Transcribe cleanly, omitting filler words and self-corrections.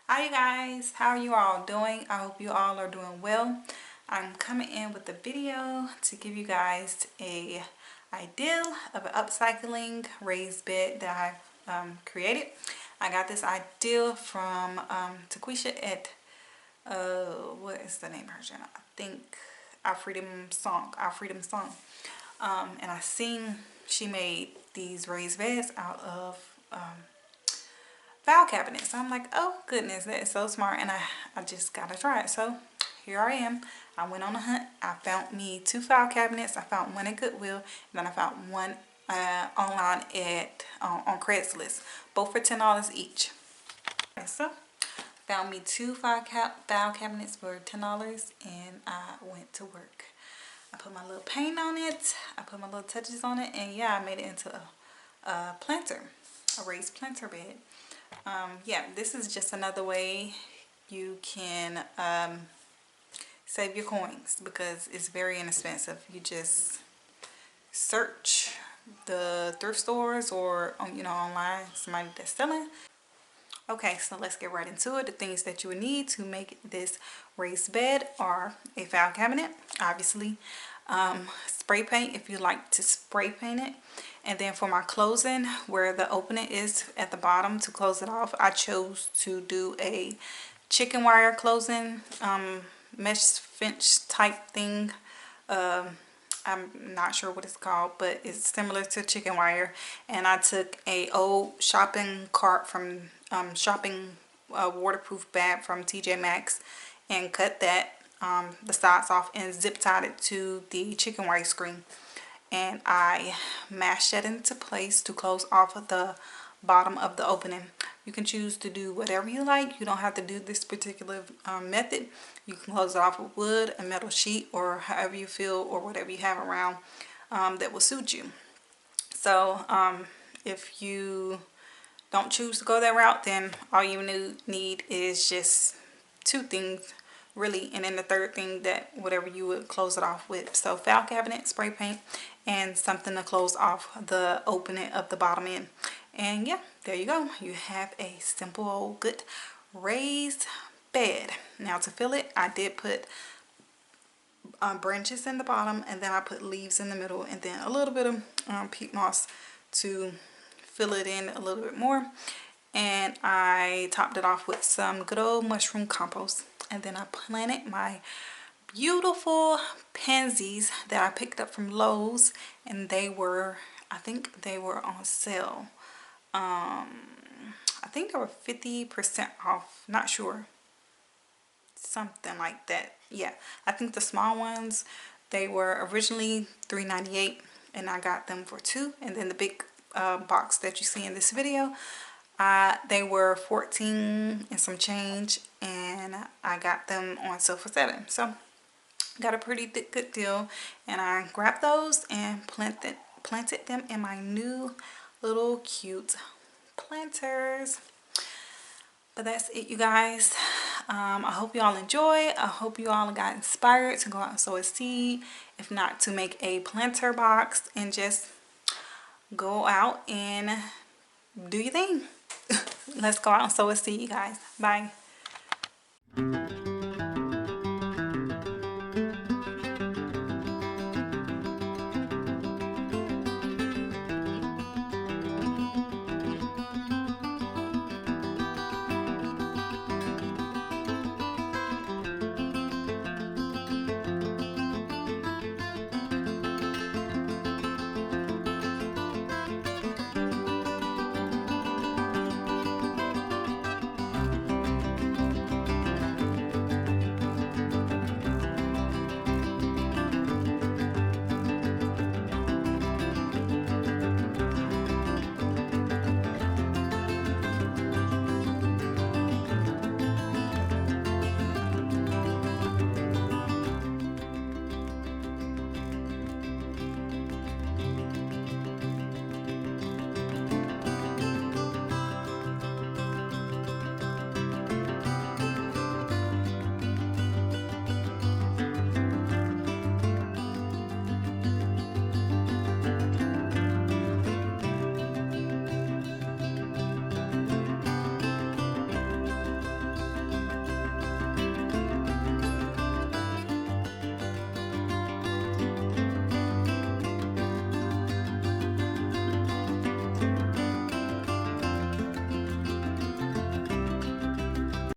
Hi you guys, how are you all doing? I hope you all are doing well. I'm coming in with a video to give you guys a idea of an upcycling raised bed that I've created. I got this idea from Taquisha at what is the name of her channel? I think Our Freedom Song. And I seen she made these raised beds out of file cabinet. So I'm like, oh goodness, that is so smart, and I just gotta try it. So here I am. I went on a hunt. I found me 2 file cabinets. I found one at Goodwill, and then I found one online at on Craigslist, both for $10 each. So found me 2 file cabinets for $10, and I went to work. I put my little paint on it. I put my little touches on it, and yeah, I made it into a planter, a raised planter bed. Yeah, this is just another way you can save your coins, because it's very inexpensive. You just search the thrift stores or online, somebody that's selling. Okay, so let's get right into it. The things that you would need to make this raised bed are a file cabinet, obviously, spray paint if you like to spray paint it, and then for my closing, where the opening is at the bottom to close it off, I chose to do a chicken wire closing, mesh finch type thing. I'm not sure what it's called, but it's similar to chicken wire. And I took a old shopping cart from shopping waterproof bag from TJ Maxx and cut that the sides off and zip tied it to the chicken wire screen, and I mashed that into place to close off of the bottom of the opening. You can choose to do whatever you like. You don't have to do this particular method. You can close it off with wood, a metal sheet, or however you feel, or whatever you have around that will suit you. So if you don't choose to go that route, then all you need is just 2 things really, and then the third thing, that whatever you would close it off with. So file cabinet, spray paint, and something to close off the opening of the bottom end. And yeah, there you go. You have a simple old good raised bed. Now to fill it, I did put branches in the bottom, and then I put leaves in the middle, and then a little bit of peat moss to fill it in a little bit more. And I topped it off with some good old mushroom compost. And then I planted my beautiful pansies that I picked up from Lowe's, and they were, I think they were on sale. I think they were 50% off, not sure, something like that. Yeah, I think the small ones, they were originally $3.98, and I got them for $2. And then the big box that you see in this video, they were 14 and some change, and I got them on sale for $7. So got a pretty good deal, and I grabbed those and planted them in my new little cute planters. But that's it, you guys. I hope you all enjoy. I hope you all got inspired to go out and sow a seed, if not to make a planter box, and just go out and do your thing. Let's go out and sow a seed, you guys. Bye.